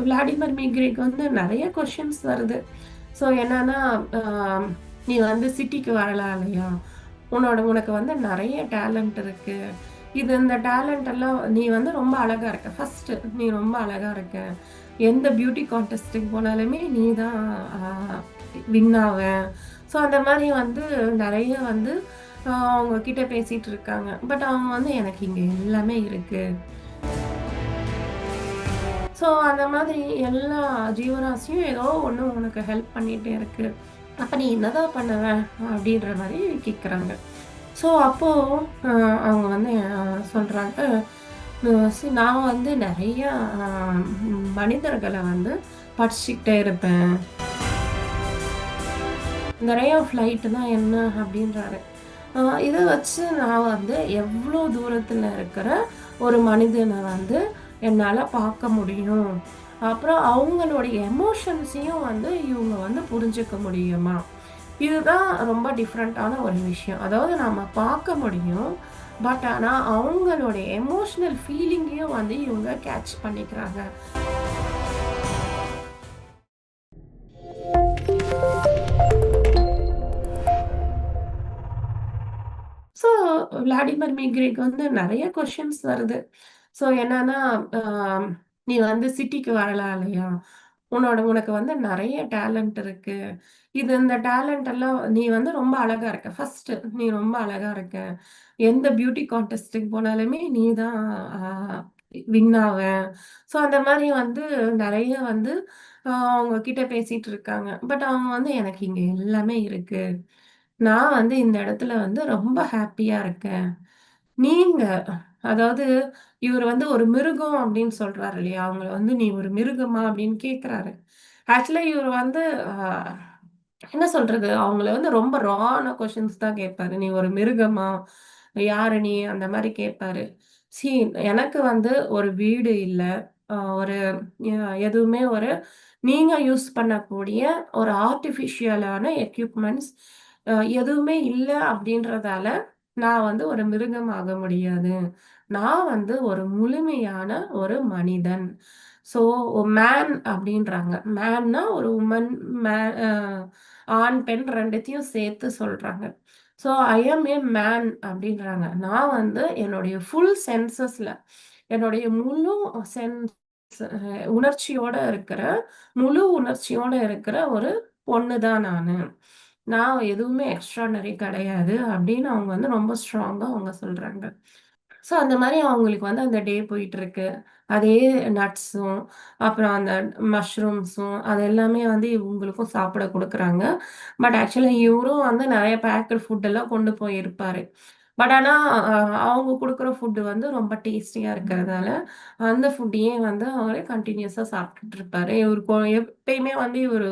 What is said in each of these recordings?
Vladimir மீக்ரேக்கு வந்து நெறைய questions வருது. ஸோ என்னன்னா, அ "நீ வந்து சிட்டிக்கு வரலாம் இல்லையா? உனக்கு வந்து நெறைய டேலண்ட் இருக்கு. இந்த டேலண்ட் எல்லாம் நீ வந்து ரொம்ப அழகா இருக்க. ஃபர்ஸ்ட்டு நீ ரொம்ப அழகா இருக்க. எந்த பியூட்டி கான்டெஸ்ட்டுக்கு போனாலுமே நீ தான் அ வின் ஆவ." ஸோ அந்த மாரி வந்து நெறைய வந்து அவங்க கிட்ட பேசிட்டு இருக்காங்க. பட் அவங்க வந்து எனக்கு இங்க எல்லாமே இருக்கு. ஸோ அந்த மாதிரி எல்லா ஜீவராசியும் ஏதோ ஒண்ணு உனக்கு ஹெல்ப் பண்ணிட்டே இருக்கு. அப்ப நீ என்னதான் பண்ணுவ? அப்படின்ற மாரி கேட்குறாங்க. ஸோ அப்போ அ அவங்க வந்து சொல்றாங்க, நான் வந்து நெறைய அ மனிதர்கள வந்து படிச்சுக்கிட்டே இருப்பேன். இந்த ரே ஆஃப் லைட்னா என்ன அப்படின்றாரு. அ இத வச்சு நான் வந்து எவ்ளோ தூரத்துல இருக்கிற ஒரு மனிதன வந்து என்னால பார்க்க முடியும். அப்புறம் அவங்களுடைய எமோஷன்ஸையும் வந்து இவங்க வந்து புரிஞ்சுக்க முடியுமா? இதுதான் ரொம்ப டிஃபரண்டான ஒரு விஷயம். அதாவது நம்ம பார்க்க முடியும். பட் ஆனா அவங்களுடைய எமோஷனல் ஃபீலிங்கையும் வந்து இவங்க கேட்ச் பண்ணிக்கிறாங்க. ஸோ விளாடிமிர் மீக்ரேக்கு வந்து நெறைய கொஸ்டின்ஸ் வருது. ஸோ என்னன்னா, அ "நீ வந்து சிட்டிக்கு வரலாம் இல்லையா? உனக்கு வந்து நெறைய டேலண்ட் இருக்கு. இந்த டேலண்ட் எல்லாம் நீ வந்து ரொம்ப அழகா இருக்க. ஃபர்ஸ்ட்டு நீ ரொம்ப அழகா இருக்க. எந்த பியூட்டி கான்டெஸ்ட்டுக்கு போனாலுமே நீ தான் அ வின் ஆவ." ஸோ அந்த மாரி வந்து நெறைய வந்து அவங்க கிட்ட பேசிட்டு இருக்காங்க. பட் அவங்க வந்து எனக்கு இங்க எல்லாமே இருக்கு. நான் வந்து இந்த இடத்துல வந்து ரொம்ப ஹேப்பியா இருக்கேன். நீங்க அதாவது இவரு வந்து ஒரு மிருகம் அப்படின்னு சொல்றாரு இல்லையா? அவங்கள வந்து "நீ ஒரு மிருகமா?" அப்படின்னு கேட்கிறாரு. ஆக்சுவலா இவரு வந்து அ என்ன சொல்றது? அவங்கள வந்து ரொம்ப ராவான கொஸ்டின்ஸ் தான் கேட்பாரு. "நீ ஒரு மிருகமா? யாரு நீ?" அந்த மாரி கேட்பாரு. சி எனக்கு வந்து ஒரு வீடு இல்ல. ஒரு எதுவுமே ஒரு நீங்க யூஸ் பண்ணக்கூடிய ஒரு ஆர்ட்டிஃபிஷியலான எக்யூப்மென்ட்ஸ் எதுவுமே இல்ல அப்படின்றதால, நான் வந்து ஒரு மிருகம் ஆக முடியாது. நான் வந்து ஒரு முழுமையான ஒரு மனிதன். ஸோ மேன் அப்படின்றாங்க. மேன்னா ஒரு வுமன், மே அ ஆண், பெண் 2த்தையும் சேர்த்து சொல்றாங்க. So I am a man அப்படின்றாங்க. நான் வந்து என்னுடைய ஃபுல் சென்சஸ்ல என்னுடைய முழு சென்ஸ் உணர்ச்சியோட இருக்கிற முழு உணர்ச்சியோட இருக்கிற ஒரு பொண்ணு தான் நானு. நான் எதுவுமே எக்ஸ்ட்ரார்டினரி கிடையாது அப்படின்னு அவங்க வந்து ரொம்ப ஸ்ட்ராங்கா அவங்க சொல்றாங்க. ஸோ, அந்த மாரி அவங்களுக்கு வந்து அந்த டே போயிட்டுருக்கு. அதே நட்ஸும், அப்புறம் அந்த மஷ்ரூம்ஸும் அது எல்லாமே வந்து இவங்களுக்கும் சாப்பிட குடுக்குறாங்க. பட் ஆக்சுவலா இவரும் வந்து நெறைய பேக்டு ஃபுட் எல்லாம் கொண்டு போயிருப்பாரு. பட் ஆனா, அ அவங்க குடுக்குற ஃபுட் வந்து ரொம்ப டேஸ்டியா இருக்கிறதால, அந்த ஃபுட்டையே வந்து அவரு கன்டினியூஸா சாப்பிட்டுட்டு இருப்பாரு. இவரு எப்பயுமே வந்து இவரு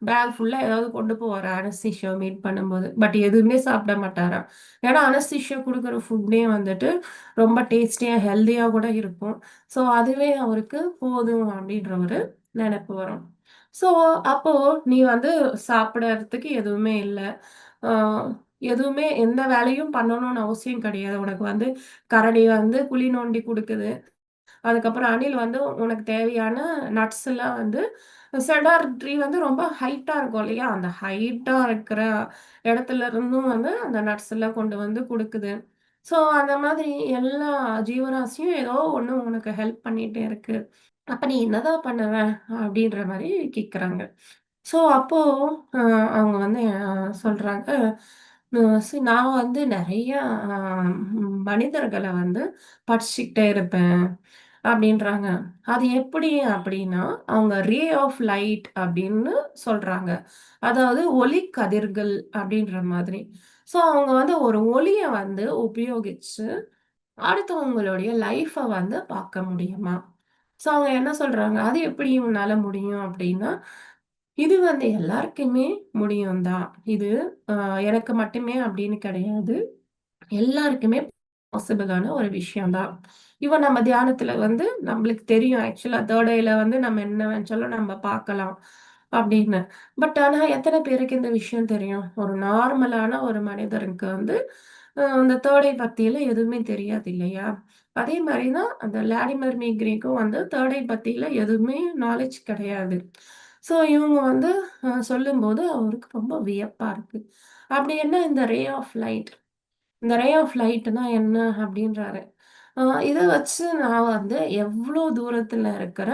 பேக் ஃபுல்லா ஏதாவது கொண்டு போவாரு அனஸ்தீசியா மீட் பண்ணும்போது. பட் எதுவுமே சாப்பிட மாட்டாராம். ஏன்னா அனஸ்தீசியா குடுக்குற ஃபுட்லயே வந்துட்டு ரொம்ப டேஸ்டியா, ஹெல்தியா கூட இருக்கும். ஸோ, அதுவே அவருக்கு போதும் அப்படின்ற ஒரு நெனப்பு வரும். ஸோ, அப்போ நீ வந்து சாப்பிடறதுக்கு எதுவுமே இல்ல. ஆ எதுவுமே எந்த வேலையும் பண்ணணும்னு அவசியம் கிடையாது. உனக்கு வந்து கரடி வந்து குழி நோண்டி குடுக்குது. அதுக்கப்புறம் அணில் வந்து உனக்கு தேவையான நட்ஸ் எல்லாம் வந்து செடார் ட்ரீ வந்து ரொம்ப ஹைட்டா இருக்கும் இல்லையா? அந்த ஹைட்டா இருக்கிற இடத்துல இருந்தும் வந்து அந்த நட்ஸ் எல்லாம் கொண்டு வந்து குடுக்குது. ஸோ, அந்த மாதிரி எல்லா ஜீவராசியும் ஏதோ ஒண்ணு உனக்கு ஹெல்ப் பண்ணிட்டே இருக்கு. அப்ப நீ என்னதான் பண்ணுவ? அப்படின்ற மாரி கேட்குறாங்க. ஸோ, அப்போ அ அவங்க வந்து சொல்றாங்க, நான் வந்து நெறைய அ மனிதர்கள வந்து படிச்சுக்கிட்டே இருப்பேன்." அப்படின்றாங்க. அது எப்படி அப்படின்னா, அவங்க ரே ஆஃப் லைட் அப்படின்னு சொல்றாங்க. அதாவது ஒளி கதிர்கள் அப்படின்ற மாதிரி. ஸோ, அவங்க வந்து ஒரு ஒளிய வந்து உபயோகிச்சு அடுத்தவங்களுடைய லைஃப வந்து பார்க்க முடியுமா? ஸோ அவங்க என்ன சொல்றாங்க, "அது எப்படி உன்னால முடியும்?" அப்படின்னா, "இது வந்து எல்லாருக்குமே முடியும் தான். இது அ எனக்கு மட்டுமே அப்படின்னு கிடையாது. எல்லாருக்குமே பாசிபிளான ஒரு விஷயம் தான். ஈவன் நம்ம தியானத்துல வந்து நம்மளுக்கு தெரியும் ஆக்சுவலா 3 ஐல வந்து நம்ம என்ன நெனச்சாலும் நம்ம பார்க்கலாம் அப்படின்னு. பட் ஆனா எத்தன பேருக்கு இந்த விஷயம் தெரியும்? ஒரு நார்மலான ஒரு மனிதருக்கு வந்து இந்த 3 ஐ பத்தியெல்லாம் எதுவுமே தெரியாது இல்லையா? அதே மாரி தான் அந்த லாடிமர் மீக்ரேக்கும் வந்து தேர்ட் ஐ பத்தில எதுவுமே நாலேட்ஜ் கிடையாது. ஸோ இவங்க வந்து சொல்லும்போது அவருக்கு ரொம்ப வியப்பா இருக்கு. அப்படி என்ன இந்த ரே ஆஃப் லைட்? இந்த ரே ஆஃப் லைட்னா என்ன அப்படின்றாரு. அ இத வச்சு நான் வந்து எவ்ளோ தூரத்துல இருக்கிற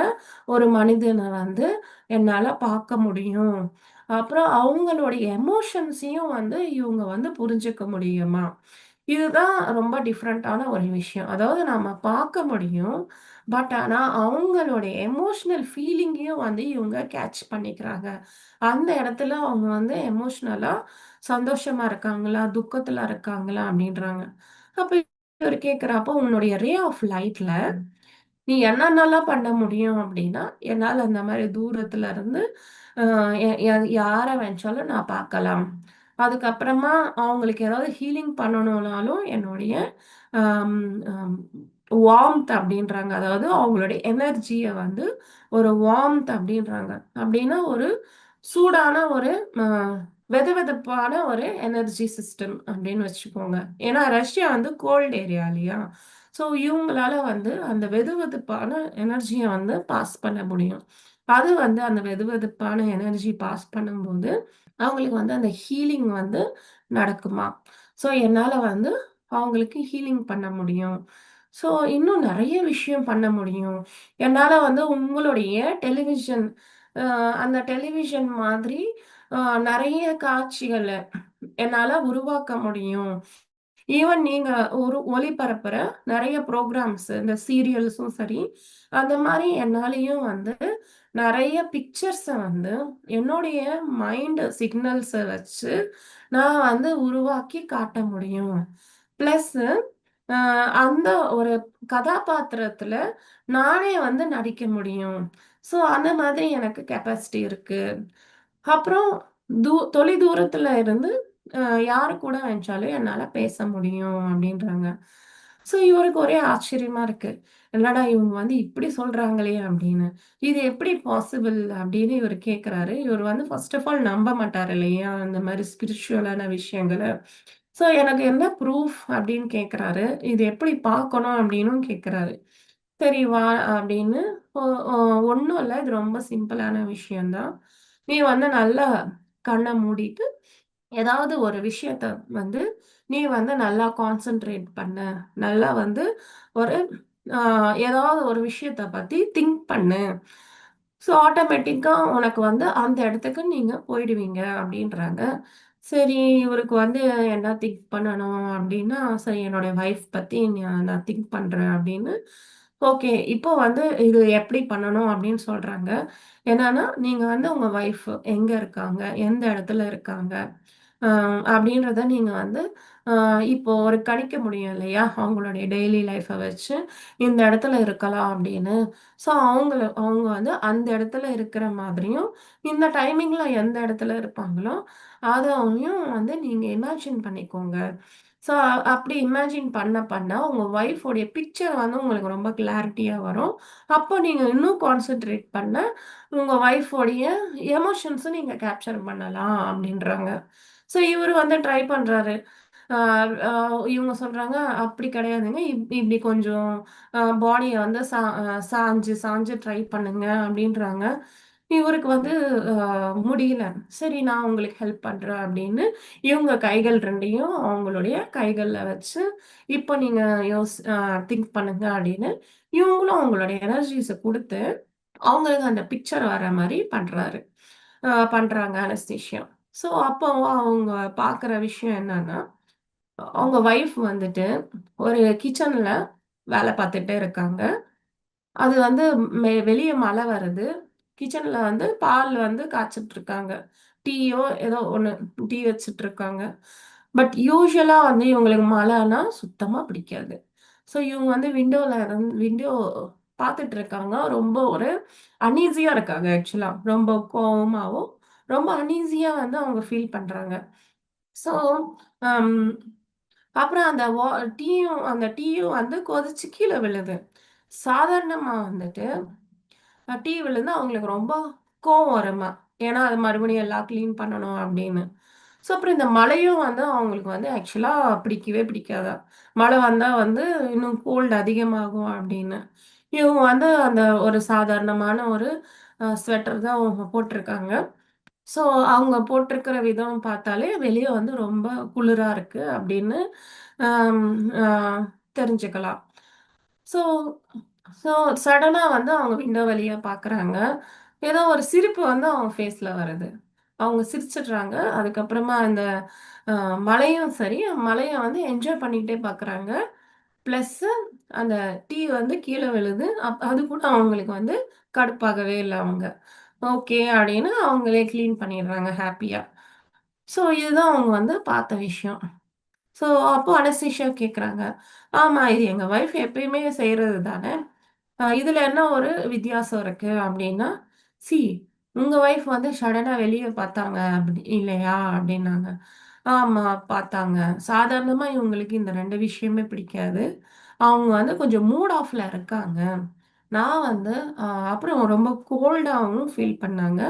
ஒரு மனிதன வந்து என்னால பார்க்க முடியும். அப்புறம் அவங்களுடைய எமோஷன்ஸையும் வந்து இவங்க வந்து புரிஞ்சுக்க முடியுமா? இதுதான் ரொம்ப டிஃபரண்டான ஒரு விஷயம். அதாவது நம்ம பார்க்க முடியும். பட் ஆனா அவங்களுடைய எமோஷனல் ஃபீலிங்கையும் வந்து இவங்க கேட்ச் பண்ணிக்கிறாங்க. அந்த இடத்துல அவங்க வந்து எமோஷனலா சந்தோஷமா இருக்காங்களா? துக்கத்துல இருக்காங்களா? அப்படின்றாங்க. அப்ப இவரு கேட்கிறாரு, "அப்போ உன்னுடைய ரே ஆஃப் லைட்ல நீ என்னென்னலாம் பண்ண முடியும்?" அப்படின்னா, "என்னால அந்த மாரி தூரத்துல இருந்து அ எ எ யார வேணுச்சாலும் நான் பார்க்கலாம். அதுக்கப்புறமா அவங்களுக்கு ஏதாவது ஹீலிங் பண்ணணும்னாலும் என்னுடைய அம் அம் வார்ம்த்" அப்படின்றாங்க. அதாவது அவங்களுடைய எனர்ஜிய வந்து ஒரு வார்ம்த் அப்படின்றாங்க. அப்படின்னா ஒரு சூடான ஒரு அ வெதுவெதுப்பான ஒரு எனர்ஜி சிஸ்டம் அப்படின்னு வச்சுக்கோங்க. ஏன்னா ரஷ்யா வந்து கோல்ட் ஏரியா இல்லையா? ஸோ இவங்களால வந்து அந்த வெதுவெதுப்பான எனர்ஜிய வந்து பாஸ் பண்ண முடியும். அது வந்து அந்த வெதுவெதுப்பான எனர்ஜி பாஸ் பண்ணும்போது, அவங்களுக்கு வந்து அந்த ஹீலிங் வந்து நடக்குமாம். ஸோ என்னால வந்து அவங்களுக்கு ஹீலிங் பண்ண முடியும். ஸோ இன்னும் நெறைய விஷயம் பண்ண முடியும். என்னால வந்து உங்களுடைய டெலிவிஷன் அ அந்த டெலிவிஷன் மாதிரி அ நெறைய காட்சிகள என்னால உருவாக்க முடியும். ஈவன் நீங்க ஒரு ஒளிபரப்புற நெறைய புரோகிராம்ஸ் இந்த சீரியல்ஸும் சரி, அந்த மாரி என்னாலயும் வந்து நெறைய பிக்சர்ஸ வந்து என்னுடைய மைண்ட் சிக்னல்ஸ வச்சு நான் வந்து உருவாக்கி காட்ட முடியும். பிளஸ்ஸு அ அந்த ஒரு கதாபாத்திரத்துல நானே வந்து நடிக்க முடியும். ஸோ அந்த மாதிரி எனக்கு கெப்பாசிட்டி இருக்கு. அப்புறம் தொலை தூரத்துல இருந்து அ யாரு கூட நெனச்சாலும் என்னால பேச முடியும் அப்டின்றாங்க. ஸோ இவருக்கு ஒரே ஆச்சரியமா இருக்கு. என்னடா இவங்க வந்து இப்டி சொல்றாங்களே அப்டின்னு. இது எப்படி பாசிபிள் அப்டின்னு இவரு கேட்குறாரு. இவரு வந்து ஃபர்ஸ்ட் ஆஃப் ஆல் நம்ப மாட்டாரு இல்லையா? இந்த மாரி ஸ்பிரிச்சுவலான விஷயங்கள. ஸோ எனக்கு என்ன ப்ரூஃப் அப்டின்னு கேட்குறாரு. இது எப்படி பார்க்கணும் அப்டின்னும் கேட்குறாரு. சரி வா அப்படின்னு ஒ ஒ ஒண்ணும் இல்ல. இது ரொம்ப சிம்பிளான விஷயம் தான். நீ வந்து நல்லா கண்ண மூடிட்டு, ஏதாவது ஒரு விஷயத்த வந்து நீ வந்து நல்லா கான்சன்ட்ரேட் பண்ணு. நல்லா வந்து ஒரு அ ஏதாவது ஒரு விஷயத்த பத்தி திங்க் பண்ணு. ஸோ ஆட்டோமேட்டிக்கா உனக்கு வந்து அந்த இடத்துக்கு நீங்க போயிடுவீங்க அப்படின்றாங்க. சரி இவருக்கு வந்து என்ன திங்க் பண்ணணும் அப்படின்னா, சரி என்னோட வைஃப் பத்தி நான் திங்க் பண்றேன் அப்படின்னு. ஓகே. இப்போ வந்து இது எப்படி பண்ணணும் அப்படின்னு சொல்றாங்க. என்னன்னா, நீங்க வந்து உங்க வைஃப் எங்க இருக்காங்க? எந்த இடத்துல இருக்காங்க? அ அப்படின்றத நீங்க வந்து இப்போ ஒரு கணிக்க முடியும் இல்லையா? அவங்களுடைய டெய்லி லைஃப்ப வச்சு, இந்த இடத்துல இருக்கலாம் அப்படின்னு. ஸோ அவங்க வந்து அந்த இடத்துல இருக்கிற மாதிரியும், இந்த டைமிங்ல எந்த இடத்துல இருப்பாங்களோ, அதையும் வந்து நீங்க இமேஜின் பண்ணிக்கோங்க. ஸோ அப்படி இமேஜின் பண்ண பண்ண உங்க வைஃபோடைய பிக்சர் வந்து உங்களுக்கு ரொம்ப கிளாரிட்டியா வரும். அப்போ நீங்க இன்னும் கான்சன்ட்ரேட் பண்ண உங்க வைஃபோடைய எமோஷன்ஸ நீங்க கேப்சர் பண்ணலாம் அப்படின்றாங்க. ஸோ இவரு வந்து ட்ரை பண்றாரு. ஆ அ இவங்க சொல்றாங்க, "அப்படி கிடையாதுங்க. இப்படி கொஞ்சம் பாடிய வந்து சாஞ்சு சாஞ்சு ட்ரை பண்ணுங்க" அப்படின்றாங்க. இவருக்கு வந்து முடியல. "சரி நான் உங்களுக்கு ஹெல்ப் பண்றேன்" அப்படின்னு இவங்க கைகள் 2யும் அவங்களுடைய கைகள்ல வச்சு, "இப்போ நீங்க யோஸ் அ திங்க் பண்ணுங்க" அப்படின்னு இவங்களும் அவங்களுடைய எனர்ஜிஸ குடுத்து, அவங்களுக்கு அந்த பிக்சர் வர மாரி பண்றாரு. பண்றாங்க அனஸ்தேசியா. ஸோ அப்போ அவங்க பார்க்குற விஷயம் என்னன்னா அவங்க வைஃப் வந்துட்டு ஒரு கிச்சன்ல வேலை பார்த்துட்டே இருக்காங்க. அது வந்து வெளிய மழை வருது. கிச்சன்ல வந்து பால் வந்து காய்ச்சிட்டு இருக்காங்க. டீயோ ஏதோ ஒண்ணு டீ வச்சுட்டு இருக்காங்க. பட் யூசுவலா வந்து இவங்களுக்கு மழைன்னா சுத்தமா பிடிக்காது. ஸோ இவங்க வந்து விண்டோ பார்த்துட்டு இருக்காங்க. ரொம்ப ஒரு அன்ஈசியா இருக்காங்க ஆக்சுவலா. ரொம்ப கோவமாவும், ரொம்ப அன்ஈசியா வந்து அவங்க ஃபீல் பண்றாங்க. ஸோ, அம் அப்புறம் அந்த டீயும் வந்து கொதிச்சு கீழ விழுது. சாதாரணமா வந்துட்டு டீ விழுந்தா அவங்களுக்கு ரொம்ப கோவம் வருமாம். ஏன்னா, அது மறுபடியும் எல்லாம் கிளீன் பண்ணணும் அப்படின்னு. ஸோ அப்புறம் இந்த மழையும் வந்து அவங்களுக்கு வந்து ஆக்சுவலா பிடிக்கவே பிடிக்காதாம். மழை வந்தா வந்து இன்னும் கோல்டு அதிகமாகும் அப்படின்னு. இவங்க வந்து அந்த ஒரு சாதாரணமான ஒரு ஸ்வெட்டர் தான் அவங்க போட்டிருக்காங்க. ஸோ அவங்க போட்டிருக்கிற விதம் பார்த்தாலே வெளிய வந்து ரொம்ப குளிரா இருக்கு அப்படின்னு அம் அ தெரிஞ்சுக்கலாம். ஸோ ஸோ சடனா வந்து அவங்க விண்டோ வழியா பார்க்குறாங்க. ஏதோ ஒரு சிரிப்பு வந்து அவங்க ஃபேஸ்ல வருது. அவங்க சிரிச்சுடுறாங்க. அதுக்கப்புறமா அந்த அ மழையும் சரி, மழைய வந்து என்ஜாய் பண்ணிக்கிட்டே பார்க்குறாங்க. ப்ளஸ்ஸு அந்த டீ வந்து கீழ விழுது. அது கூட அவங்களுக்கு வந்து கடுப்பாகவே இல்ல அவங்க. ஓகே அப்படின்னு அவங்களே கிளீன் பண்ணிடுறாங்க ஹேப்பியா. ஸோ இதுதான் அவங்க வந்து பார்த்த விஷயம். ஸோ அப்போ அனஸ்தீசியா கேட்குறாங்க. ஆமா இது எங்க வைஃப் எப்பயுமே செய்றது தானே. இதுல என்ன ஒரு வித்தியாசம் இருக்கு அப்டின்னா, "சி உங்க வைஃப் வந்து சடனா வெளிய பார்த்தாங்க இல்லையா?" அப்டின்னாங்க. "ஆமா பார்த்தாங்க. சாதாரணமா இவங்களுக்கு இந்த 2 விஷயமே பிடிக்காது. அவங்க வந்து கொஞ்சம் மூட் ஆஃப்ல இருக்காங்க. நான் வந்து அ அப்புறம் ரொம்ப கோல்டாவும் ஃபீல் பண்ணாங்க.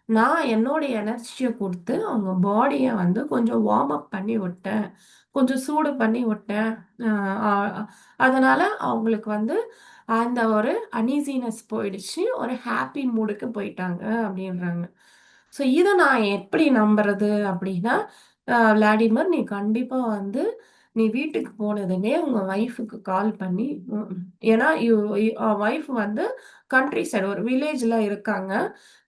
நான் என்னோட எனர்ஜிய குடுத்து அவங்க பாடிய வந்து கொஞ்சம் வார்ம் அப் பண்ணி விட்டேன். கொஞ்சம் சூடு பண்ணி விட்டேன். அ அ அதனால அவங்களுக்கு வந்து அந்த ஒரு அன்ஈசினஸ் போயிடுச்சு. ஒரு ஹாப்பி மூடுக்கு போயிட்டாங்க அப்டின்றாங்க. ஸோ இத நான் எப்படி நம்புறது அப்டின்னா, விளாடிமிர் நீ கண்டிப்பா வந்து நீ வீட்டுக்கு போனதுமே உங்க வைஃப்‌க்கு கால் பண்ணி ம் ஏன்னா வைஃப் வந்து கண்ட்ரி சைடு ஒரு வில்லேஜ்ல இருக்காங்க.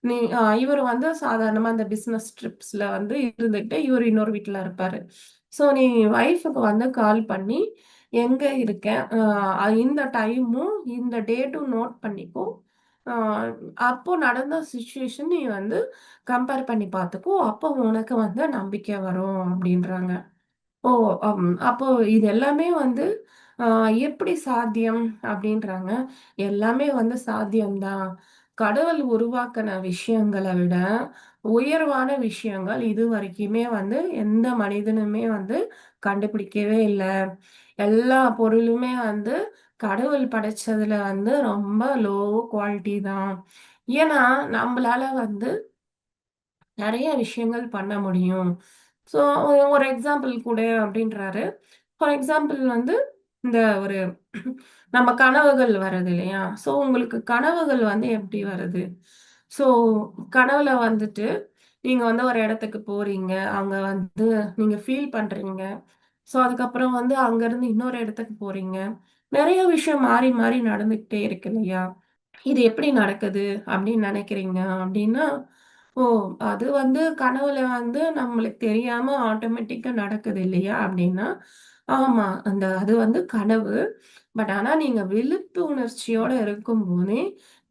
நீ இவரு வந்து சாதாரணமா அந்த பிசினஸ் ட்ரிப்ஸ்ல வந்து இருந்துட்டு, இவரு இன்னொரு வீட்ல இருப்பாரு. ஸோ நீ வைஃப்‌க்கு வந்து கால் பண்ணி, எங்க இருக்க? இந்த டைமும், இந்த டேட்டும் நோட் பண்ணிக்கோ. அ அப்போ நடந்த சிச்சுவேஷன் நீ வந்து கம்பேர் பண்ணி பார்த்துக்கோ. அப்போ உனக்கு வந்து நம்பிக்கை வரும் அப்டின்றாங்க. ஓ! அப்போ இது எல்லாமே வந்து அ எப்படி சாத்தியம்? அப்படின்றாங்க. எல்லாமே வந்து சாத்தியம் தான். கடவுள் உருவாக்குன விஷயங்கள விட, உயர்வான விஷயங்கள் இதுவரைக்குமே வந்து எந்த மனிதனுமே வந்து கண்டுபிடிக்கவே இல்ல. எல்லா பொருளுமே வந்து கடவுள் படைச்சதுல வந்து ரொம்ப லோ குவாலிட்டி தான். ஏன்னா, நம்பளால வந்து நெறைய விஷயங்கள் பண்ண முடியும். ஸோ ஒரு எக்ஸாம்பிள் குடு அப்படின்றாரு. ஃபார் எக்ஸாம்பிள் வந்து இந்த ஒரு நம்ம கனவுகள் வருது இல்லையா? ஸோ உங்களுக்கு கனவுகள் வந்து எப்படி வருது? ஸோ கனவுல வந்துட்டு நீங்க வந்து ஒரு இடத்துக்கு போறீங்க. அங்க வந்து நீங்க ஃபீல் பண்றீங்க. ஸோ அதுக்கப்புறம் வந்து அங்கருந்து இன்னொரு இடத்துக்கு போறீங்க. நெறைய விஷயம் மாறி மாறி நடந்துகிட்டே இருக்கு இல்லையா? இது எப்படி நடக்குது அப்படின்னு நினைக்கிறீங்க அப்படின்னா, ஓ! அது வந்து கனவுல வந்து நம்மளுக்கு தெரியாம ஆட்டோமேட்டிக்கா நடக்குது இல்லையா? அப்படின்னா, ஆமா. அது வந்து கனவு. பட் ஆனா நீங்க விழிப்பு உணர்ச்சியோட இருக்கும்போதே,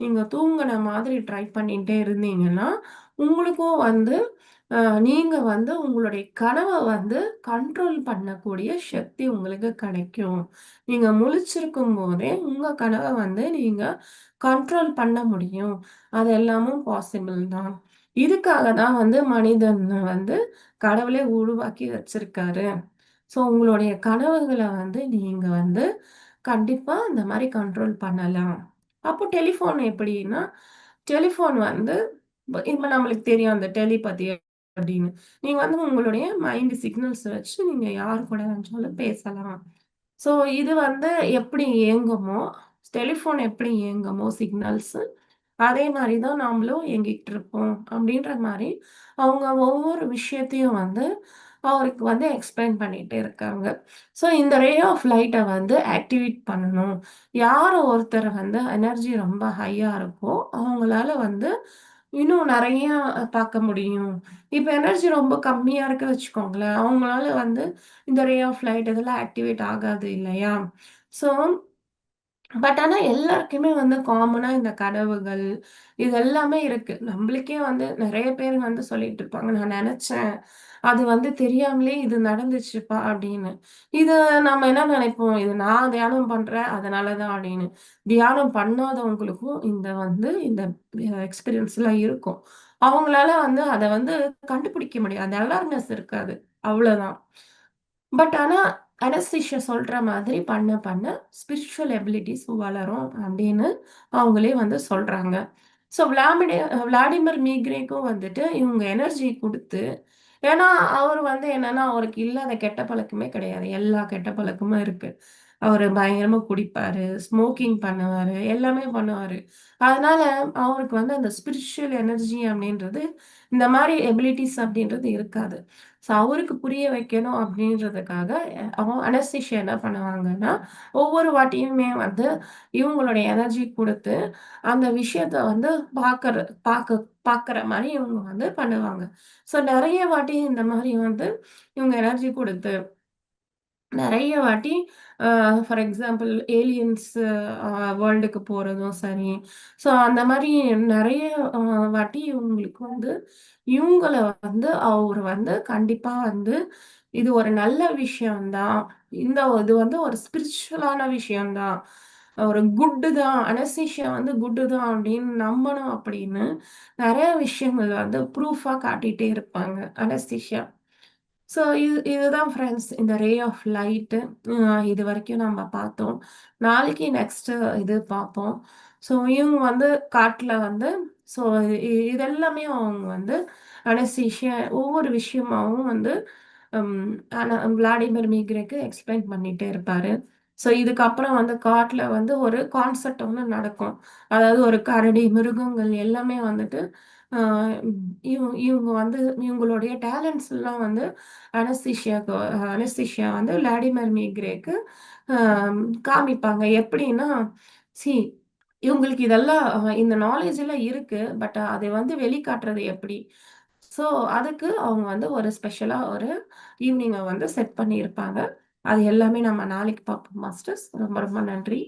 நீங்க தூங்குன மாதிரி ட்ரை பண்ணிட்டே இருந்தீங்கன்னா, உங்களுக்கும் வந்து நீங்க வந்து உங்களுடைய கனவ வந்து கண்ட்ரோல் பண்ணக்கூடிய சக்தி உங்களுக்கு கிடைக்கும். நீங்க முழிச்சிருக்கும்போதே உங்க கனவ வந்து நீங்க கண்ட்ரோல் பண்ண முடியும். அது எல்லாமும் பாசிபிள் தான். இதுக்காக தான் வந்து மனிதன் வந்து கடவுளே உருவாக்கி வச்சிருக்காரு. ஸோ உங்களுடைய கனவுகள வந்து நீங்க வந்து கண்டிப்பா இந்த மாரி கண்ட்ரோல் பண்ணலாம். அப்போ டெலிஃபோன் எப்படின்னா, டெலிஃபோன் வந்து இப்ப நம்மளுக்கு தெரியும் அந்த டெலிபதி அப்படின்னு. நீங்க வந்து உங்களுடைய மைண்ட் சிக்னல்ஸ் வச்சு நீங்க யார் கூட வேணும்னாலும் பேசலாம். ஸோ இது வந்து எப்படி இயங்குமோ, டெலிஃபோன் எப்படி இயங்குமோ சிக்னல்ஸ், அதே மாரி தான் நாமளும் இயங்கிட்டு இருப்போம். அப்படின்ற மாரி அவங்க ஒவ்வொரு விஷயத்தையும் வந்து அவருக்கு வந்து எக்ஸ்பிளைன் பண்ணிட்டே இருக்காங்க. ஸோ இந்த ரே ஆஃப் லைட்ட வந்து ஆக்டிவேட் பண்ணணும். யார் ஒருத்தர் வந்து எனர்ஜி ரொம்ப ஹையா இருக்கோ, அவங்களால வந்து இன்னும் நெறைய பார்க்க முடியும். இப்ப எனர்ஜி ரொம்ப கம்மியா இருக்கு வச்சுக்கோங்களேன். அவங்களால வந்து இந்த ரே ஆஃப் லைட் இதெல்லாம் ஆக்டிவேட் ஆகாது இல்லையா? ஸோ பட் ஆனா எல்லாருக்குமே வந்து காமனா இந்த கனவுகள், இது எல்லாமே இருக்கு. நம்மளுக்கே வந்து நெறைய பேர் வந்து சொல்லிட்டு இருப்பாங்க. நான் நெனச்சேன். அது வந்து தெரியாமலே இது நடந்துச்சுப்பா அப்படின்னு. இது நம்ம என்ன நெனைப்போம், இது நான் தியானம் பண்றேன் அதனால தான் அப்படின்னு. தியானம் பண்ணாதவங்களுக்கும் இந்த எக்ஸ்பீரியன்ஸ்லாம் இருக்கும். அவங்களால வந்து அத வந்து கண்டுபிடிக்க முடியாது. அந்த அவேர்னஸ் இருக்காது. அவ்வளோதான். பட் ஆனா, அனஸ்தீசியா சொல்ற மாதிரி பண்ண பண்ண ஸ்பிரிச்சுவல் எபிலிட்டீஸ் வளரும் அப்படின்னு அவங்களே வந்து சொல்றாங்க. ஸோ விளாடிமிர் மீக்ரேக்கும் வந்துட்டு இவங்க எனர்ஜி குடுத்து, ஏன்னா, அவரு வந்து என்னன்னா, அவருக்கு இல்லாத கெட்ட பழக்கமே கிடையாது. எல்லா கெட்ட பழக்கமும் இருக்கு. அவரு பயங்கரமா குடிப்பாரு, ஸ்மோக்கிங் பண்ணுவாரு, எல்லாமே பண்ணுவாரு. அதனால அவருக்கு வந்து அந்த ஸ்பிரிச்சுவல் எனர்ஜி அப்படின்றது, இந்த மாரி எபிலிட்டீஸ் அப்படின்றது இருக்காது. ஸோ அவருக்கு புரிய வைக்கணும் அப்படின்றதுக்காக, அவங்க அனஸ்தீசியா என்ன பண்ணுவாங்கன்னா, ஒவ்வொரு வாட்டியுமே வந்து இவங்களுடைய எனர்ஜி குடுத்து, அந்த விஷயத்த வந்து பாக்குற மாரி இவங்க வந்து பண்ணுவாங்க. ஸோ நெறைய வாட்டி இந்த மாரி வந்து இவங்க எனர்ஜி குடுத்து நெறைய வாட்டி அ ஃபார் எக்ஸாம்பிள் ஏலியன்ஸ் அ வேர்ல்டுக்கு போறதும் சரி. ஸோ அந்த மாரி நெறைய அ வாட்டி இவங்களுக்கு வந்து இவங்கள வந்து அவரு வந்து கண்டிப்பா வந்து இது ஒரு நல்ல விஷயம் தான். இது வந்து ஒரு ஸ்பிரிச்சுவலான விஷயம் தான். ஒரு குட்டு தான். அனஸ்தீசியா வந்து குட்டு தான் அப்படின்னு நம்பணும் அப்படின்னு நெறைய விஷயங்கள் வந்து ப்ரூஃபா காட்டிட்டே இருப்பாங்க அனஸ்தீசியா. ஸோ இதுதான் ஃப்ரெண்ட்ஸ் இந்த ரே ஆஃப் லைட்டு. இதுவரைக்கும் நம்ம பார்த்தோம். நாளைக்கு நெக்ஸ்ட்டு இது பார்ப்போம். ஸோ இவங்க வந்து காட்டுல வந்து ஸோ இதெல்லாமே அவங்க வந்து அனஸ்தீசியா ஒவ்வொரு விஷயமாவும் வந்து ஆனா விளாடிமிர் மீக்ரேக்கு எக்ஸ்பிளைன் பண்ணிட்டே இருப்பாரு. ஸோ இதுக்கப்புறம் வந்து காட்டுல வந்து ஒரு கான்செர்ட் ஒண்ணு நடக்கும். அதாவது ஒரு கரடி, மிருகங்கள் எல்லாமே வந்துட்டு அ இவங்க வந்து இவங்களுடைய டேலண்ட்ஸ் எல்லாம் வந்து அனஸ்தீசியா வந்து விளாடிமிர் மீக்ரேக்கு அ காமிப்பாங்க. எப்படின்னா, சி இவங்களுக்கு இதெல்லாம் இந்த நாலேட்ஜ் எல்லாம் இருக்கு. பட் அதை வந்து வெளிக்காட்டுறது எப்படி? ஸோ, அதுக்கு அவங்க வந்து ஒரு ஸ்பெஷலா ஒரு ஈவ்னிங்க வந்து செட் பண்ணியிருப்பாங்க. அது எல்லாமே நம்ம நாளைக்கு பார்ப்போம் மாஸ்டர்ஸ். ரொம்ப ரொம்ப நன்றி.